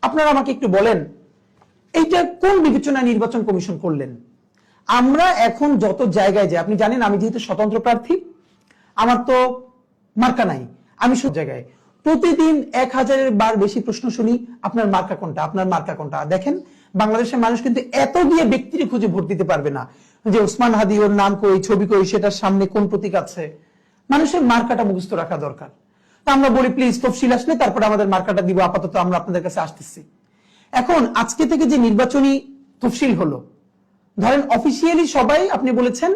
আপনারা আমাকে একটু বলেন, এইটা কোন বিবেচনা নির্বাচন কমিশন করলেন? আমরা এখন যত জায়গায় যাই, আপনি জানেন আমি যেহেতু স্বতন্ত্র প্রার্থী, আমার তো মার্কা নাই, আমি সব জায়গায় প্রতিদিন 1000-এর বার বেশি প্রশ্ন শুনি, আপনার মার্কা কোনটা, আপনার মার্কা কোনটা। দেখেন বাংলাদেশের মানুষ কিন্তু এত দিয়ে ব্যক্তির খুঁজে ভোট দিতে পারবে না, যে ওসমান হাদি ওর নাম কই, ছবি কই, সেটার সামনে কোন প্রতীক আছে। মানুষের মার্কাটা মুখস্থ রাখা দরকার। তা আমরা বলি প্লিজ তফসিল আসলে তারপর আমাদের মার্কাটা দিব, আপাতত আমরা আপনাদের কাছে আসতেছি। এখন আজকে থেকে যে নির্বাচনী তফসিল হলো, ধরেন অফিসিয়ালি সবাই আপনি বলেছেন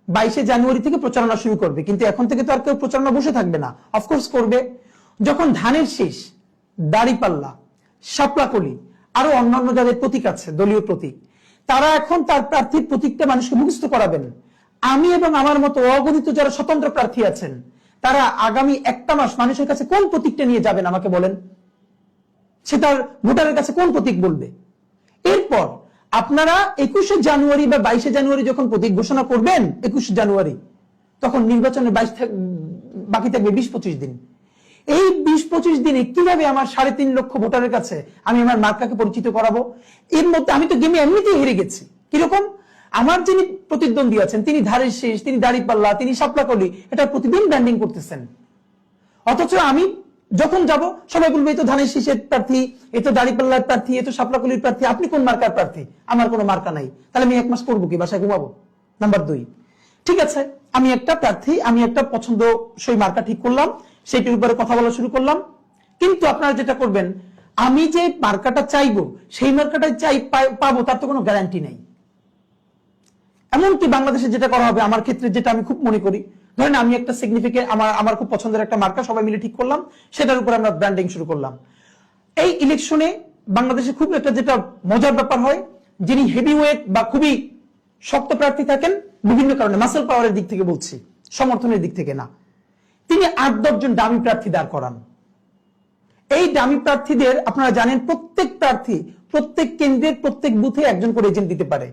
22শে জানুয়ারি থেকে প্রচারণা শুরু করবে, কিন্তু এখন থেকে তো আর কেউ প্রচারণা বসে থাকবে না, অফকোর্স করবে। যখন ধানের শীষ, দাড়িপাল্লা, শাপলাকলি, আরো অন্যান্য যাদের প্রতীক আছে দলীয় প্রতীক, তারা এখন তার প্রার্থীর প্রতীকটা মানুষকে মুখস্থ করাবেন। আমি এবং আমার মতো অগণিত যারা স্বতন্ত্র প্রার্থী আছেন, তারা আগামী একটা মাস মানুষের কাছে কোন প্রতীকটা নিয়ে যাবেন আমাকে বলেন, সে তার ভোটারের কাছে কোন প্রতীক বলবে? এরপর আপনারা 21শে জানুয়ারি বা 22শে জানুয়ারি যখন প্রতীক ঘোষণা করবেন, 21শে জানুয়ারি, তখন নির্বাচনের বাকি থাকবে 20-25 দিন। এই 20-25 দিনে কিভাবে আমার 3.5 লক্ষ ভোটারের কাছে আমি আমার মার্কাকে পরিচিত করাবো? এর মধ্যে আমি তো গেমে এমনিতেই হেরে গেছি। কিরকম? আমার যিনি প্রতিদ্বন্দ্বী আছেন, তিনি ধারের শীষ, তিনি দাড়িপাল্লা, তিনি শাপলাকলি, এটা প্রতিদিন ব্র্যান্ডিং করতেছেন। অথচ আমি যখন যাব সবাই বলবে এই তো ধানের শীষের প্রার্থী, এ তো দাড়িপাল্লার প্রার্থী, এ তো শাপলাকলির প্রার্থী, আপনি কোন মার্কার প্রার্থী? আমার কোনো মার্কা নাই, তাহলে আমি 1 মাস করবো কি, বাসায় ঘুমাবো? নাম্বার 2, ঠিক আছে আমি একটা প্রার্থী, আমি একটা পছন্দসই মার্কা ঠিক করলাম, সেইটির উপরে কথা বলা শুরু করলাম, কিন্তু আপনারা যেটা করবেন, আমি যে মার্কাটা চাইবো সেই মার্কাটাই পাবো তার তো কোনো গ্যারান্টি নেই। এমনকি বাংলাদেশে যেটা করা হবে, আমার ক্ষেত্রে যেটা আমি খুব মনে করি, ধরেন আমি একটা সিগনিফিকেন্ট আমার খুব পছন্দের একটা মার্কা সবাই মিলে ঠিক করলাম, সেটার উপর আমরা ব্র্যান্ডিং শুরু করলাম। এই ইলেকশনে বাংলাদেশে খুব একটা যেটা মজার ব্যাপার হয়, যিনি হেভিওয়েট বা খুবই শক্ত প্রার্থী থাকেন বিভিন্ন কারণে, মাসেল পাওয়ারের দিক থেকে বলছি, সমর্থনের দিক থেকে না, তিনি 8-10 জন ডামি প্রার্থী দাঁড় করান। এই ডামি প্রার্থীদের আপনারা জানেন প্রত্যেক প্রার্থী প্রত্যেক কেন্দ্রের প্রত্যেক বুথে একজন করে এজেন্ট দিতে পারে।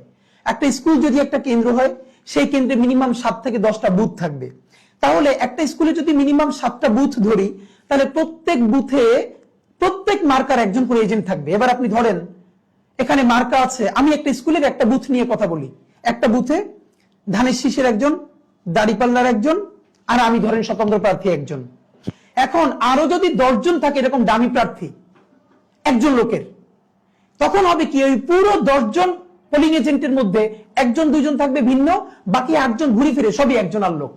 একটা স্কুল যদি একটা কেন্দ্র হয়, সেই কেন্দ্রে মিনিমাম 7 থেকে 10টা বুথ থাকবে। তাহলে একটা স্কুলে যদি মিনিমাম 7টা বুথ ধরি, তাহলে প্রত্যেক বুথে প্রত্যেক মার্কার একজন করে এজেন্ট থাকবে। এবার আপনি ধরেন এখানে মার্কা আছে, আমি একটা স্কুলের একটা বুথ নিয়ে কথা বলি, একটা বুথে ধানের শীষের একজন, দাড়িপাল্লার একজন, আর আমি ধরেন স্বতন্ত্র প্রার্থী একজন। এখন আরো যদি 10 জন থাকে এরকম ডামি প্রার্থী একজন লোকের, তখন হবে কি, ওই পুরো 10 জন পোলিং এজেন্টের মধ্যে 1-2 জন থাকবে ভিন্ন, বাকি 8 জন ঘুরে ফিরে সবই একজন আর লোক।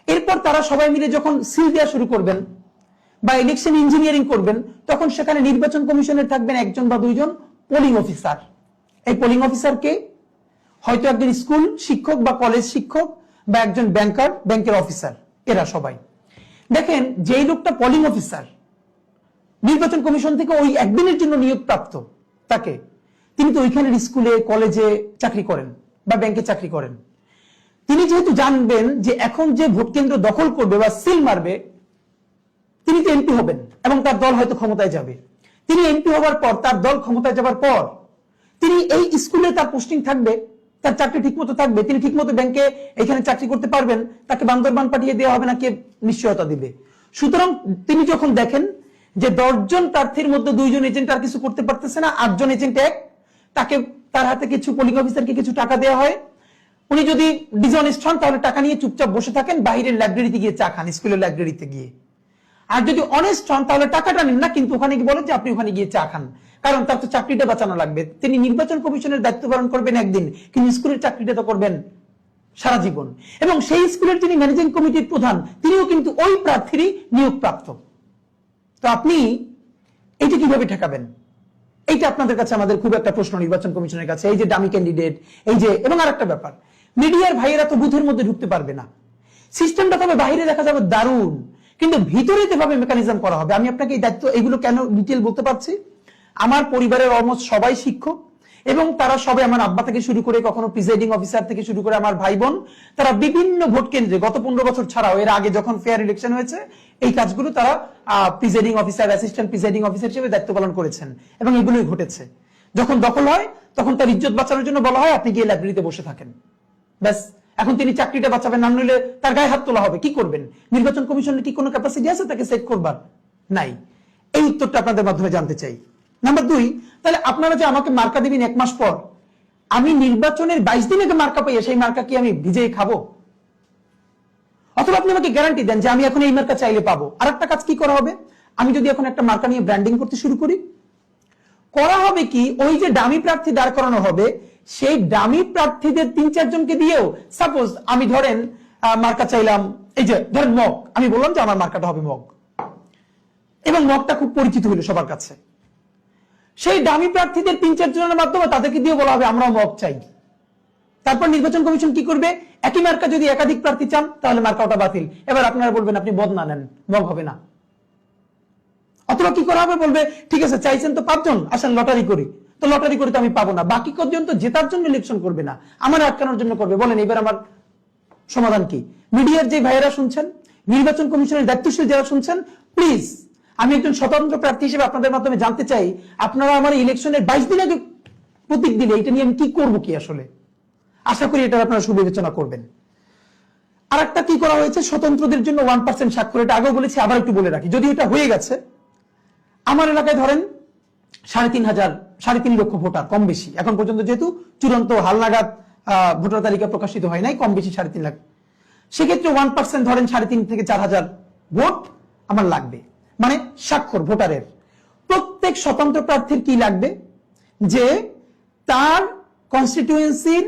এরপর তারা সবাই মিলে যখন সিল দেওয়া শুরু করবেন বা ইলেকশন ইঞ্জিনিয়ারিং করবেন, তখন সেখানে নির্বাচন কমিশনের থাকবেন 1 জন বা 2 জন পোলিং অফিসার। এই পোলিং অফিসারকে হয়তো একজন স্কুল শিক্ষক বা কলেজ শিক্ষক বা একজন ব্যাংকের অফিসার, এরা সবাই। দেখেন যেই লোকটা পোলিং অফিসার নির্বাচন কমিশন থেকে ওই একদিনের জন্য নিয়োগ প্রাপ্ত, তাকে তিনি তো ওইখানের স্কুলে কলেজে চাকরি করেন বা ব্যাংকে চাকরি করেন। তিনি যেহেতু জানবেন যে এখন যে ভোট কেন্দ্র দখল করবে বা সিল মারবে, তিনি তো এমপি হবেন এবং তার দল হয়তো ক্ষমতায় যাবে। তিনি এমপি হওয়ার পর, তার দল ক্ষমতায় যাবার পর, তিনি এই স্কুলে তার পোস্টিং থাকবে, তার চাকরি ঠিকমতো থাকবে, তিনি ঠিকমতো ব্যাংকে এখানে চাকরি করতে পারবেন, তাকে বান্দরবান পাঠিয়ে দেওয়া হবে না, কে নিশ্চয়তা দিবে? সুতরাং তিনি যখন দেখেন যে 10 জন প্রার্থীর মধ্যে 2 জন এজেন্ট আর কিছু করতে পারতেছে না, 8 জন এজেন্ট তাকে তার হাতে কিছু পোলিং অফিসারকে কিছু টাকা দেওয়া হয়, উনি যদি ডিসঅনেস্ট হন তাহলে টাকা নিয়ে চুপচাপ বসে থাকেন, বাইরের লাইব্রেরিতে গিয়ে চা খান, স্কুলের লাইব্রেরিতে গিয়ে। আর যদি অনেস্ট হন তাহলে টাকাটা নিন না, কিন্তু ওখানে গিয়ে বলেন যে আপনি ওখানে গিয়ে চা খান, কারণ তার তো চাকরিটা বাঁচানো লাগবে। তিনি নির্বাচন কমিশনের দায়িত্ব পালন করবেন একদিন, কিন্তু স্কুলের চাকরিটা তো করবেন সারা জীবন। এবং সেই স্কুলের যিনি ম্যানেজিং কমিটির প্রধান, তিনিও কিন্তু ওই প্রার্থীরই নিয়োগ প্রাপ্ত। তো আপনি এটা কিভাবে ঠেকাবেন? এইটা আপনাদের কাছে আমাদের খুব একটা প্রশ্ন নির্বাচন কমিশনের কাছে, এই যে ডামি ক্যান্ডিডেট, এই যে। এবং আরেকটা ব্যাপার, মিডিয়ার ভাইয়েরা তো বুথের মধ্যে ঢুকতে পারবে না, সিস্টেমটা তবে বাইরে দেখা যাবে দারুণ, কিন্তু ভিতরে যেভাবে মেকানিজম করা হবে, আমি আপনাকে এই দায়িত্ব, এগুলো কেন ডিটেল বলতে পারছি, আমার পরিবারের অলমোস্ট সবাই শিক্ষক, এবং তারা সবাই আমার আব্বা থেকে শুরু করে, কখনো প্রিসাইডিং অফিসার থেকে শুরু করে আমার ভাই বোন, তারা বিভিন্ন ভোট কেন্দ্রে গত 15 বছর ছাড়াও এর আগে যখন ফেয়ার ইলেকশন হয়েছে, এই কাজগুলো তারা presiding officer, assistant presiding officer হিসেবে দায়িত্ব পালন করেছেন, এবং এগুলোই ঘটেছে। যখন দখল হয় তখন তার ইজ্জত বাঁচানোর জন্য বলা হয় আপনি গিয়ে লাইব্রেরিতে বসে থাকেন, ব্যাস। এখন তিনি চাকরিটা বাঁচাবেন, না নিলে তার গায়ে হাত তোলা হবে, কি করবেন? নির্বাচন কমিশনের কি কোনো ক্যাপাসিটি আছে তাকে সেট করবার? নাই। এই উত্তরটা আপনাদের মাধ্যমে জানতে চাই। নাম্বার 2, তাহলে আপনারা যে আমাকে মার্কা দিবেন 1 মাস পর, আমি নির্বাচনের 22 দিন আগে মার্কা পাইয়া সেই মার্কা কি আমি ভিজেই খাবো? অথবা আপনি আমাকে গ্যারান্টি দেন যে আমি এখন এই মার্কা চাইলে পাবো। আর একটা কাজ কি করা হবে, আমি যদি এখন একটা মার্কা নিয়ে ব্র্যান্ডিং করতে শুরু করি, করা হবে কি, ওই যে ডামি প্রার্থী দাঁড় করানো হবে, সেই ডামি প্রার্থীদের 3-4 জনকে দিয়েও, সাপোজ আমি ধরেন মার্কা চাইলাম, এই যে ধরেন মগ, আমি বললাম যে আমার মার্কাটা হবে মগ, এবং মগটা খুব পরিচিত হলো সবার কাছে। সেই ডামি প্রার্থীদের 3-4 জনের মাধ্যমে তাদেরকে দিয়ে বলা হবে আমরা মগ চাই। তারপর নির্বাচন কমিশন কি করবে, একই মার্কা যদি একাধিক প্রার্থী চান তাহলে মার্কাটা বাতিল। এবার আপনারা বলবেন আপনি বদনা নেন, মগ হবে না। অথবা কি করা হবে, বলবে ঠিক আছে চাইছেন তো 5 জন, আসেন লটারি করি। তো লটারি করে তো আমি পাবো না, বাকি কজন তো জেতার জন্য ইলেকশন করবে না, আমার আটকানোর জন্য করবে। বলেন এবার আমার সমাধান কি? মিডিয়ার যে ভাইয়েরা শুনছেন, নির্বাচন কমিশনের দায়িত্বশীল যারা শুনছেন, প্লিজ আমি একজন স্বতন্ত্র প্রার্থী হিসেবে আপনাদের মাধ্যমে জানতে চাই, আপনারা আমার ইলেকশনের 22 দিন আগে প্রতীক দিলে এটা নিয়ে আমি কি করবো কি আসলে? আশা করি এটা আপনারা সুবিবেচনা করবেন। আর একটা কি করা হয়েছে, স্বতন্ত্রদের জন্য 1% স্বাক্ষর, এটা আগেও বলেছি, আবার একটু বলে রাখি, যদি এটা হয়ে গেছে। আমার এলাকায় ধরেন 3.5 লক্ষ ভোটার, কম বেশি এখন পর্যন্ত, যেহেতু চূড়ান্ত হালনাগাদ ভোটার তালিকা প্রকাশিত হয় নাই, কম বেশি 3.5 লাখ। সেক্ষেত্রে 1% ধরেন 3.5 থেকে 4,000 ভোট আমার লাগবে, মানে স্বাক্ষর ভোটারের। প্রত্যেক স্বতন্ত্র প্রার্থীর কি লাগবে, যে তার কনস্টিটিউয়েন্সির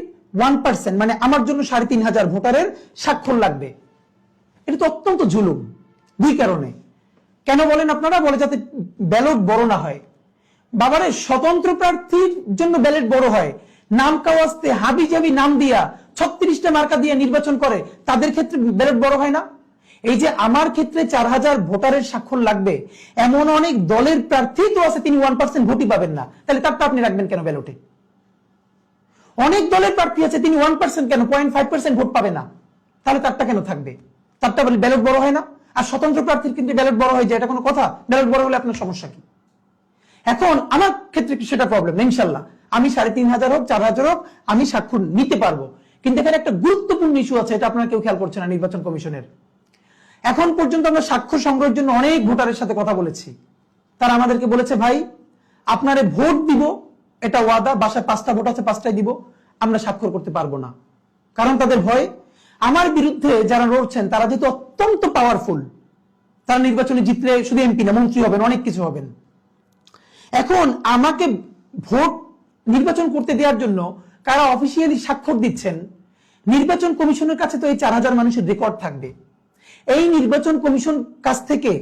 1%, মানে আমার জন্য 3,500 ভোটারের স্বাক্ষর লাগবে। এটা তো অত্যন্ত জুলুম, 2 কারণে। কেন বলেন আপনারা? বলে যাতে ব্যালট বড় না হয়। বাবারে, স্বতন্ত্র প্রার্থীর জন্য ব্যালট বড় হয়, নাম কাওয়াজতে হাবি জাবি নাম দিয়া 36টা মার্কা দিয়ে নির্বাচন করে, তাদের ক্ষেত্রে ব্যালট বড় হয় না? এই যে আমার ক্ষেত্রে 4,000 ভোটারের স্বাক্ষর লাগবে, এমন অনেক দলের প্রার্থী তো আছে তিনি 1% ভোটই পাবেন না, তাহলে তারটা আপনি রাখবেন কেন ব্যালটে? অনেক দলের প্রার্থী আছে তিনি 1% কেন 0.5% ভোট পাবে না, তাহলে তারটা কেন থাকবে? তারটা বলে ব্যালট বড় হয় না? আর স্বতন্ত্র প্রার্থীর কিন্তু ব্যালট বড় হয়ে যায়, এটা কোনো কথা? ব্যালট বড় হলে আপনার সমস্যা কি? এখন আমার ক্ষেত্রে কি সেটা প্রবলেম না, ইনশাল্লাহ আমি 3,500 হোক 4,000 হোক আমি স্বাক্ষর নিতে পারবো। কিন্তু এখানে একটা গুরুত্বপূর্ণ ইস্যু আছে, এটা আপনারা কেউ খেয়াল করছে না নির্বাচন কমিশনের। এখন পর্যন্ত আমরা স্বাক্ষর সংগ্রহের জন্য অনেক ভোটারের সাথে কথা বলেছি, তারা আমাদেরকে বলেছে ভাই আপনারে ভোট দিব, এটা ওয়াদা, বাসায় 5টা ভোট আছে 5টাই দিব, আমরা স্বাক্ষর করতে পারবো না। কারণ তাদের ভয়, আমার বিরুদ্ধে যারা লড়ছেন তারা যেহেতু অত্যন্ত পাওয়ারফুল, তারা নির্বাচনে জিতলে শুধু এমপি না মন্ত্রী হবেন, অনেক কিছু হবেন। এখন আমাকে ভোট নির্বাচন করতে দেওয়ার জন্য কারা অফিসিয়ালি স্বাক্ষর দিচ্ছেন, নির্বাচন কমিশনের কাছে তো এই 4,000 মানুষের রেকর্ড থাকবে। এই নির্বাচন কমিশন কাছ থেকে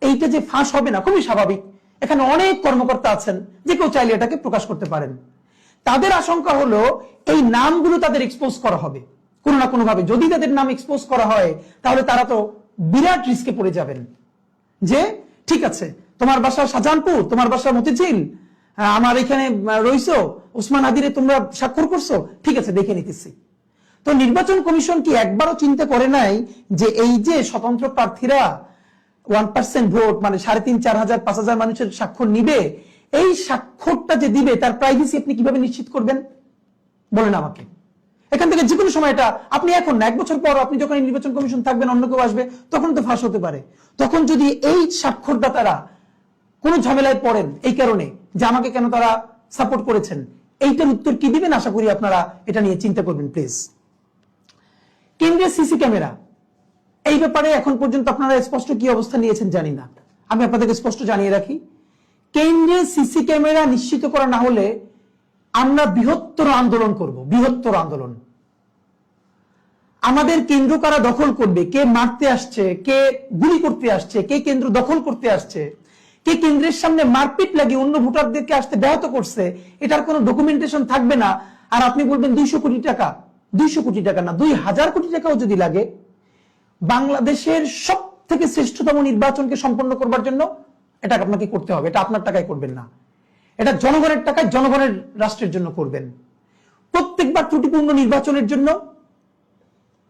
এইটা যে ফাঁস হবে না খুবই স্বাভাবিক, এখানে অনেক কর্মকর্তা আছেন, যে কেউ চাইলে এটাকে প্রকাশ করতে পারেন। তাদের আশঙ্কা হলো এই নামগুলো তাদের এক্সপোজ করা হবে কোনো না কোনো ভাবে। যদি তাদের নাম এক্সপোজ করা হয় তাহলে তারা তো বিরাট রিস্কে পড়ে যাবেন, যে ঠিক আছে তোমার বাসা শাহজাহানপুর, তোমার বাসা মতিঝিল, আমার এখানে রইছো ওসমান আদিরে তোমরা স্বাক্ষর করছো, ঠিক আছে দেখে নিতেছি। তো নির্বাচন কমিশন কি একবারও চিন্তা করে নাই যে এই যে স্বতন্ত্র প্রার্থীরা 1% ভোট, মানে 3,500, 4,000 মানুষের স্বাক্ষর নিবে, এই স্বাক্ষরটা যে দিবে তার প্রাইভেসি আপনি কিভাবে নিশ্চিত করবেন বলেন আমাকে? এখান থেকে যে কোনো সময়, এটা আপনি এখন না 1 বছর পর আপনি যখন নির্বাচন কমিশন থাকবেন, অন্য কেউ আসবে, তখন তো ফাঁস হতে পারে। তখন যদি এই স্বাক্ষরদাতারা কোনো ঝামেলায় পড়েন এই কারণে যে আমাকে কেন তারা সাপোর্ট করেছেন, এইটার উত্তর কি দিবেন? আশা করি আপনারা এটা নিয়ে চিন্তা করবেন প্লিজ। কেন্দ্রীয় সিসি ক্যামেরা, এই ব্যাপারে এখন পর্যন্ত আপনারা স্পষ্ট কি অবস্থা নিয়েছেন জানি না, আমি আপনাদেরকে স্পষ্ট জানিয়ে রাখি, কেন্দ্রীয় সিসি ক্যামেরা নিশ্চিত করা না হলে আমরা বৃহত্তর আন্দোলন করব, বৃহত্তর আন্দোলন। আমাদের কেন্দ্র কারা দখল করবে, কে মারতে আসছে, কে গুলি করতে আসছে, কে কেন্দ্র দখল করতে আসছে, কে কেন্দ্রের সামনে মারপিট লাগিয়ে অন্য ভোটারদেরকে আসতে ব্যাহত করছে, এটার কোনো ডকুমেন্টেশন থাকবে না। আর আপনি বলবেন 200 কোটি টাকা, 200 কোটি টাকা না 2,000 কোটি টাকাও যদি লাগে, বাংলাদেশের সব থেকে শ্রেষ্ঠতম নির্বাচনকে সম্পন্ন করবার জন্য এটা আপনাকে করতে হবে। এটা আপনার টাকায় করবেন না, এটা জনগণের টাকায় জনগণের রাষ্ট্রের জন্য করবেন। প্রত্যেকবার ত্রুটিপূর্ণ নির্বাচনের জন্য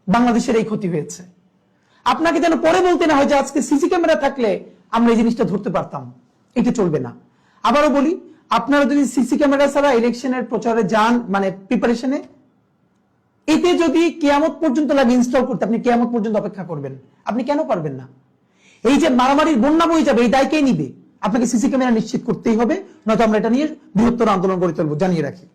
বাংলাদেশের এই ক্ষতি হয়েছে। আপনাকে যেন পরে বলতে না হয় যে আজকে সিসি ক্যামেরা থাকলে আমরা এই জিনিসটা ধরতে পারতাম, এটা চলবে না। আবারও বলি, আপনারা যদি সিসি ক্যামেরা ছাড়া ইলেকশনের প্রচারে যান, মানে প্রিপারেশনে, এতে যদি কিয়ামত পর্যন্ত লাগে ইনস্টল করতে, আপনি কিয়ামত পর্যন্ত অপেক্ষা করবেন? আপনি কেন পারবেন না? এই যে মারামারির বন্যা বয়ে যাবে, এই দায় কে নিবে? আপনাকে সিসি ক্যামেরা নিশ্চিত করতেই হবে, নয়তো আমরা এটা নিয়ে বৃহত্তর আন্দোলন গড়ে তুলবো, জানিয়ে রাখি।